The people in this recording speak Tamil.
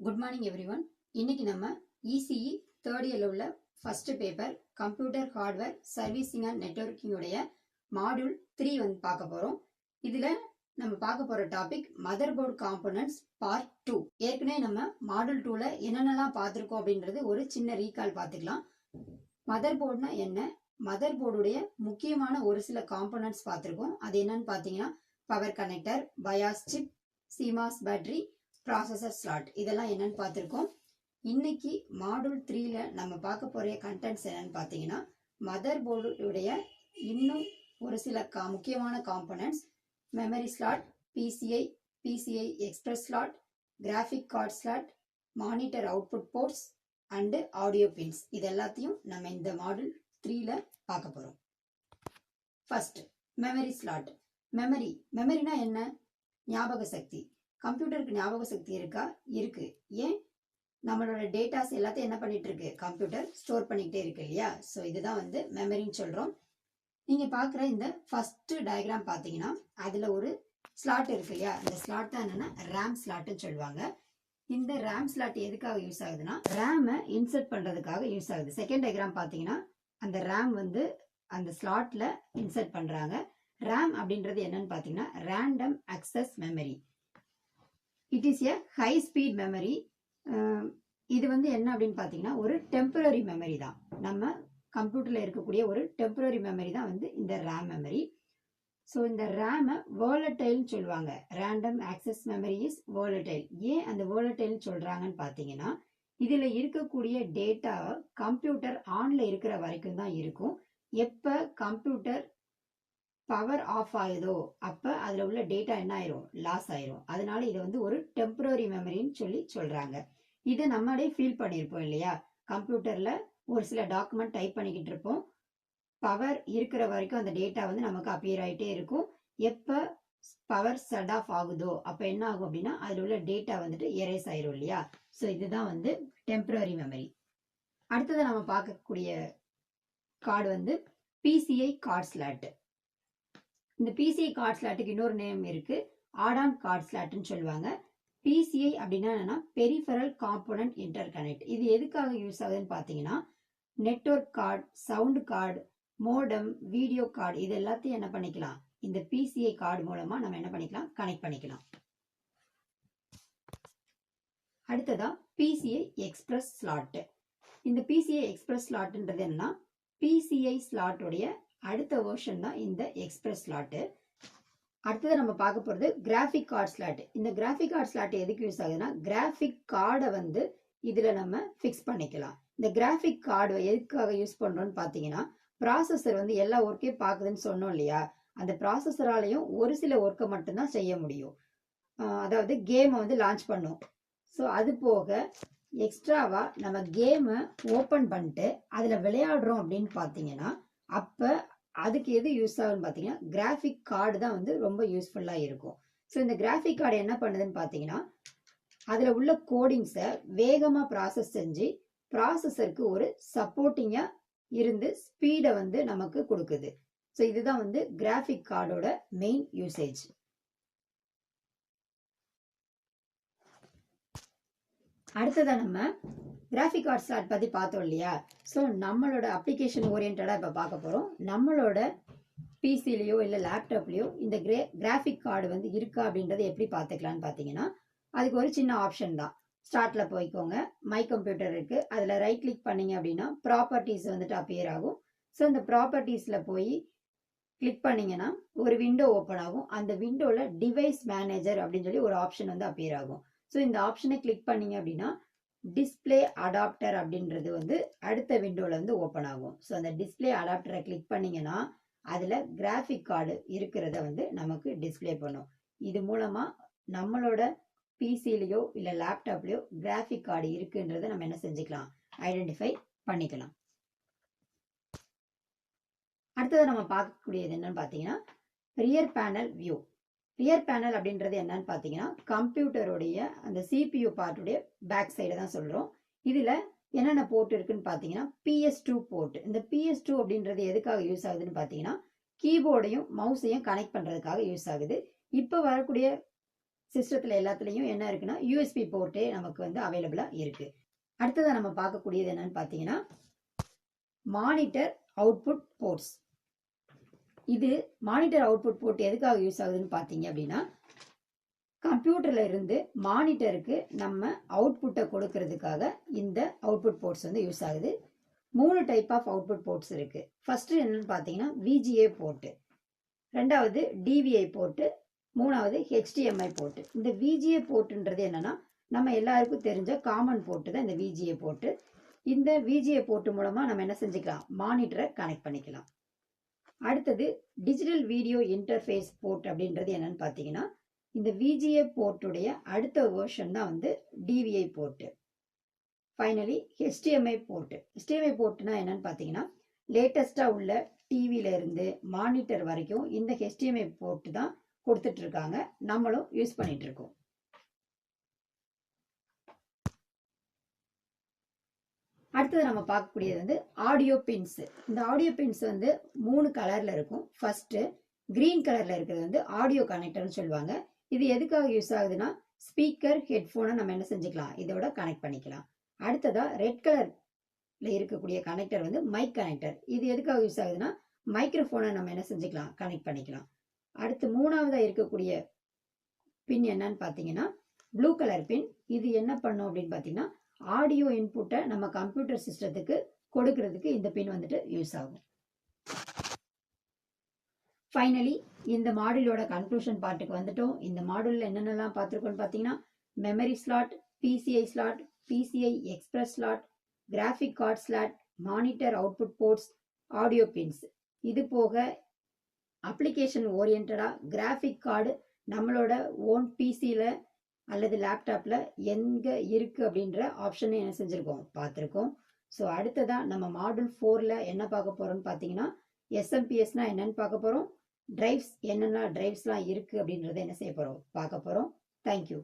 Good morning everyone. இன்னைக்கு நம்ம இசிஇ தேர்ட் இயர்ல உள்ள first paper computer hardware servicing and networking உடைய மாடியூல் 3 வந்து பார்க்க போறோம். இதுல நம்ம பார்க்க போற topic mother board components part 2. ஏற்கனவே நம்ம மாடியூல் 2ல என்னென்னலாம் பார்த்திருக்கோம் அப்படின்றது ஒரு சின்ன ரீகால் பார்த்துக்கலாம். மதர் போர்டுனா என்ன, மதர் போர்டுடைய முக்கியமான ஒரு சில காம்போனன்ட்ஸ் பார்த்திருக்கோம். அது என்னன்னு பார்த்தீங்கன்னா power connector, BIOS chip, CMOS battery, processor slot, இதெல்லாம் என்னன்னு பார்த்துருக்கோம். இன்னைக்கு மாடியூல் 3ல நம்ம பார்க்க போற கண்டென்ட்ஸ் என்னன்னு பார்த்தீங்கன்னா மதர் போர்டுடைய இன்னும் ஒரு சில முக்கியமான components memory slot, PCI express slot, graphic card slot, monitor output ports and audio pins, இது எல்லாத்தையும் நம்ம இந்த மாடியூல் 3ல பார்க்க போறோம். First memory slot. மெமரினா என்ன? ஞாபக சக்தி. கம்ப்யூட்டருக்கு ஞாபக சக்தி இருக்கா? இருக்கு. ஏன்? நம்மளோட டேட்டாஸ் எல்லாத்தையும் என்ன பண்ணிட்டு இருக்கு? கம்ப்யூட்டர் ஸ்டோர் பண்ணிக்கிட்டே இருக்கு இல்லையா? ஸோ இதுதான் வந்து மெமரின்னு சொல்றோம். நீங்க பாக்குற இந்த ஃபர்ஸ்ட் டயக்ராம் பாத்தீங்கன்னா அதுல ஒரு ஸ்லாட் இருக்கு இல்லையா? இந்த ஸ்லாட் தான் என்னன்னா ரேம் ஸ்லாட்னு சொல்லுவாங்க. இந்த ரேம் ஸ்லாட் எதுக்காக யூஸ் ஆகுதுன்னா ரேமை இன்சர்ட் பண்றதுக்காக யூஸ் ஆகுது. செகண்ட் டயக்ராம் பாத்தீங்கன்னா அந்த ரேம் வந்து அந்த ஸ்லாட்ல இன்சர்ட் பண்றாங்க. ரேம் அப்படின்றது என்னன்னு பாத்தீங்கன்னா random access memory. It is a high speed memory. இது வந்து என்ன அப்படின்னு பார்த்தீங்கன்னா ஒரு டெம்பரரி மெமரி தான். நம்ம கம்ப்யூட்டரில் இருக்கக்கூடிய ஒரு டெம்பரரி மெமரி தான் வந்து இந்த ரேம் மெமரி. ஸோ இந்த ரேமை வேர்லட்டைல்னு சொல்லுவாங்க. Random access memory is volatile. ஏன் அந்த வேர்லட்டைல்னு சொல்றாங்கன்னு பார்த்தீங்கன்னா இதில் இருக்கக்கூடிய டேட்டா கம்ப்யூட்டர் ஆன்ல இருக்கிற வரைக்கும் தான் இருக்கும். எப்போ கம்ப்யூட்டர் பவர் ஆஃப் ஆகுதோ அப்ப அதுல உள்ள டேட்டா என்ன ஆயிரும்? லாஸ் ஆயிரும். அதனால இது வந்து ஒரு டெம்பரரி மெமரின்னு சொல்றாங்க. இதை நம்மளே ஃபீல் பண்ணியிருப்போம் இல்லையா? கம்ப்யூட்டர்ல ஒரு சில டாக்குமெண்ட் டைப் பண்ணிக்கிட்டு இருப்போம். பவர் இருக்கிற வரைக்கும் அந்த டேட்டா வந்து நமக்கு அப்பியர் ஆகிட்டே இருக்கும். எப்ப பவர் ஷட் ஆஃப் ஆகுதோ அப்ப என்ன ஆகும் அப்படின்னா அதுல உள்ள டேட்டா வந்துட்டு எரேஸ் ஆயிரும் இல்லையா? ஸோ இதுதான் வந்து டெம்பரரி மெமரி. அடுத்தது நம்ம பார்க்கக்கூடிய கார்டு வந்து பிசிஐ கார்டு ஸ்லாட். இந்த பிசிஐ கார்டு ஸ்லாட்டுக்கு இன்னொரு நேம் இருக்கு, ஆடான் கார்டு ஸ்லாட்னு சொல்லுவாங்க. பிசிஐ அப்படின்னா என்னன்னா பெரிஃபரல் காம்போனன்ட் இன்டர்கனெக்ட். இது எதுக்காக யூஸ் ஆகுதுன்னு பார்த்தீங்கன்னா network card, sound card, modem, video card, இது எல்லாத்தையும் என்ன பண்ணிக்கலாம்? இந்த பிசிஐ கார்டு மூலமா நம்ம என்ன பண்ணிக்கலாம்? கனெக்ட் பண்ணிக்கலாம். அடுத்ததா பிசிஐ எக்ஸ்பிரஸ் ஸ்லாட். இந்த பிசிஐ எக்ஸ்பிரஸ் ஸ்லாட்ன்றது என்னன்னா பிசிஐ ஸ்லாட்டோடைய அடுத்த வெர்ஷன் தான் இந்த எக்ஸ்பிரஸ் ஸ்லாட். அடுத்தது நம்ம பார்க்க போறது கிராஃபிக் கார்டு ஸ்லாட். இந்த கிராஃபிக் கார்டு ஸ்லாட் எதுக்கு யூஸ் ஆகுதுன்னா கிராஃபிக் கார்டை வந்து இதுல நம்ம ஃபிக்ஸ் பண்ணிக்கலாம். இந்த கிராஃபிக் கார்டு எதுக்காக யூஸ் பண்றோம்னு பாத்தீங்கன்னா ப்ராசஸர் வந்து எல்லா ஒர்க்கையும் பார்க்குதுன்னு சொன்னோம் இல்லையா? அந்த ப்ராசஸராலையும் ஒரு சில ஒர்க்கை மட்டும்தான் செய்ய முடியும். அதாவது கேமை வந்து லான்ச் பண்ணும். ஸோ அது போக எக்ஸ்ட்ராவா நம்ம கேமை ஓப்பன் பண்ணிட்டு அதுல விளையாடுறோம் அப்படின்னு பாத்தீங்கன்னா அப்ப அதுக்கு எது யூஸ் ஆகுன்னு பார்த்தீங்கன்னா கிராஃபிக் கார்டு தான் வந்து ரொம்ப யூஸ்ஃபுல்லாக இருக்கும். ஸோ இந்த கிராஃபிக் கார்டு என்ன பண்ணுதுன்னு பார்த்தீங்கன்னா அதில் உள்ள கோடிங்ஸை வேகமாக ப்ராசஸ் செஞ்சு ப்ராசஸருக்கு ஒரு சப்போர்ட்டிங்காக இருந்து ஸ்பீடை வந்து நமக்கு கொடுக்குது. ஸோ இதுதான் வந்து கிராஃபிக் கார்டோட மெயின் யூசேஜ். அடுத்ததான் நம்ம கிராஃபிக் கார்டு ஸ்லாட் பற்றி பார்த்தோம் இல்லையா? ஸோ நம்மளோட அப்ளிகேஷன் ஓரியன்டாக இப்போ பார்க்க போகிறோம். நம்மளோட பிசிலையோ இல்லை லேப்டாப்லையோ இந்த கிராஃபிக் கார்டு வந்து இருக்கா அப்படின்றத எப்படி பார்த்துக்கலான்னு பார்த்தீங்கன்னா அதுக்கு ஒரு சின்ன ஆப்ஷன் தான். ஸ்டார்ட்ல போய்க்கோங்க, மை கம்ப்யூட்டர் இருக்கு, அதில் ரைட் கிளிக் பண்ணீங்க அப்படின்னா ப்ராப்பர்ட்டிஸ் வந்துட்டு அப்பியர் ஆகும். ஸோ இந்த ப்ராப்பர்ட்டிஸில் போய் கிளிக் பண்ணீங்கன்னா ஒரு விண்டோ ஓப்பன் ஆகும். அந்த விண்டோவில் டிவைஸ் மேனேஜர் அப்படின்னு சொல்லி ஒரு ஆப்ஷன் வந்து அப்பியர் ஆகும். ஸோ இந்த ஆப்ஷனை கிளிக் பண்ணீங்க அப்படின்னா டிஸ்பிளே அடாப்டர் அப்படின்றது வந்து அடுத்த விண்டோல வந்து ஓப்பன் ஆகும். ஸோ அந்த டிஸ்பிளே அடாப்டரை கிளிக் பண்ணீங்கன்னா அதுல கிராஃபிக் கார்டு இருக்கிறத வந்து நமக்கு டிஸ்பிளே பண்ணும். இது மூலமா நம்மளோட பிசிலையோ இல்லை லேப்டாப்லையோ கிராஃபிக் கார்டு இருக்குன்றத நம்ம என்ன செஞ்சுக்கலாம்? ஐடென்டிஃபை பண்ணிக்கலாம். அடுத்தது நம்ம பார்க்கக்கூடியது என்னன்னு பார்த்தீங்கன்னா rear panel view. Rear panel அப்படின்றது என்னன்னு பார்த்தீங்கன்னா கம்ப்யூட்டருடைய அந்த சிபியூ பார்ட்டுடைய பேக் சைடை தான் சொல்கிறோம். இதில் என்னென்ன போர்ட் இருக்குன்னு பார்த்தீங்கன்னா PS2 போர்ட். இந்த PS2 அப்படின்றது எதுக்காக யூஸ் ஆகுதுன்னு பார்த்தீங்கன்னா கீபோர்டையும் மவுஸையும் கனெக்ட் பண்ணுறதுக்காக யூஸ் ஆகுது. இப்போ வரக்கூடிய சிஸ்டத்தில் எல்லாத்துலேயும் என்ன இருக்குன்னா யூஎஸ்பி போர்ட்டே நமக்கு வந்து அவைலபிளாக இருக்குது. அடுத்ததாக நம்ம பார்க்கக்கூடியது என்னன்னு பார்த்தீங்கன்னா மானிட்டர் அவுட்புட் போர்ட்ஸ். இது மானிட்டர் அவுட்புட் போர்ட் எதுக்காக யூஸ் ஆகுதுன்னு பார்த்தீங்க அப்படின்னா கம்ப்யூட்டர்ல இருந்து மானிட்டருக்கு நம்ம அவுட்புட்டை கொடுக்கறதுக்காக இந்த அவுட்புட் போர்ட்ஸ் வந்து யூஸ் ஆகுது. 3 டைப் ஆஃப் அவுட்புட் போர்ட்ஸ் இருக்கு. ஃபர்ஸ்ட் என்னன்னு பார்த்தீங்கன்னா VGA போர்ட்டு, ரெண்டாவது DVI போர்ட்டு, மூணாவது HDMI போர்ட்டு. இந்த VGA போர்ட்டுன்றது என்னன்னா நம்ம எல்லாருக்கும் தெரிஞ்ச காமன் போர்ட்டு தான் இந்த VGA போர்ட்டு. இந்த VGA போர்ட்டு மூலமா நம்ம என்ன செஞ்சுக்கலாம், மானிட்டரை கனெக்ட் பண்ணிக்கலாம். அடுத்தது டிஜிட்டல் வீடியோ இன்டர்ஃபேஸ் போர்ட் அப்படின்றது என்னன்னு பார்த்தீங்கன்னா இந்த VGA போர்ட்டுடைய அடுத்த வெர்ஷன் தான் வந்து DVI port. Finally HDMI port. HDMI போர்ட்டுனா என்னன்னு பார்த்தீங்கன்னா லேட்டஸ்டாக உள்ள டிவியில இருந்து மானிட்டர் வரைக்கும் இந்த HDMI போர்ட்டு தான் கொடுத்துட்டு இருக்காங்க, நம்மளும் யூஸ் பண்ணிட்டு இருக்கோம். அடுத்தது நம்ம பார்க்கக்கூடியது வந்து ஆடியோ பின்ஸ். இந்த ஆடியோ பின்ஸ் வந்து 3 கலர்ல இருக்கும். ஃபர்ஸ்ட் கிரீன் கலர்ல இருக்கிறது வந்து ஆடியோ கனெக்டர்னு சொல்லுவாங்க. இது எதுக்காக யூஸ் ஆகுதுன்னா ஸ்பீக்கர் ஹெட்ஃபோனை நம்ம என்ன செஞ்சுக்கலாம், இதோட கனெக்ட் பண்ணிக்கலாம். அடுத்ததா ரெட் கலர்ல இருக்கக்கூடிய கனெக்டர் வந்து மைக் கனெக்டர். இது எதுக்காக யூஸ் ஆகுதுன்னா மைக்ரோஃபோனை நம்ம என்ன செஞ்சுக்கலாம், கனெக்ட் பண்ணிக்கலாம். அடுத்து மூணாவதா இருக்கக்கூடிய பின் என்னன்னு பார்த்தீங்கன்னா ப்ளூ கலர் பின். இது என்ன பண்ணும் அப்படின்னு பார்த்தீங்கன்னா ஆடியோ இன்புட்டை நம்ம கம்ப்யூட்டர் சிஸ்டத்துக்கு கொடுக்கறதுக்கு இந்த பின் வந்துட்டு யூஸ் ஆகும். ஃபைனலி இந்த மாடியூலோட கன்க்ளூஷன் பார்ட்டுக்கு வந்துட்டோம். இந்த மாடியூலில் என்னென்னலாம் பார்த்துருக்கோன்னு பார்த்தீங்கன்னா memory slot, PCI slot, PCI express slot, graphic card slot, monitor output ports, audio pins. இது போக அப்ளிகேஷன் ஓரியன்டாக கிராஃபிக் கார்டு நம்மளோட ஓன் பிசியில் அல்லது லேப்டாப்பில் எங்கே இருக்குது அப்படின்ற ஆப்ஷனை என்ன செஞ்சுருக்கோம், பார்த்துருக்கோம். ஸோ அடுத்ததாக நம்ம மாடியூல் 4ல் என்ன பார்க்க போகிறோம்னு பார்த்தீங்கன்னா SMPSனா என்னன்னு பார்க்க போகிறோம். டிரைவ்ஸ் என்னென்ன டிரைவ்ஸ்லாம் இருக்குது அப்படின்றத என்ன செய்ய போகிறோம், பார்க்க போகிறோம். தேங்க்யூ.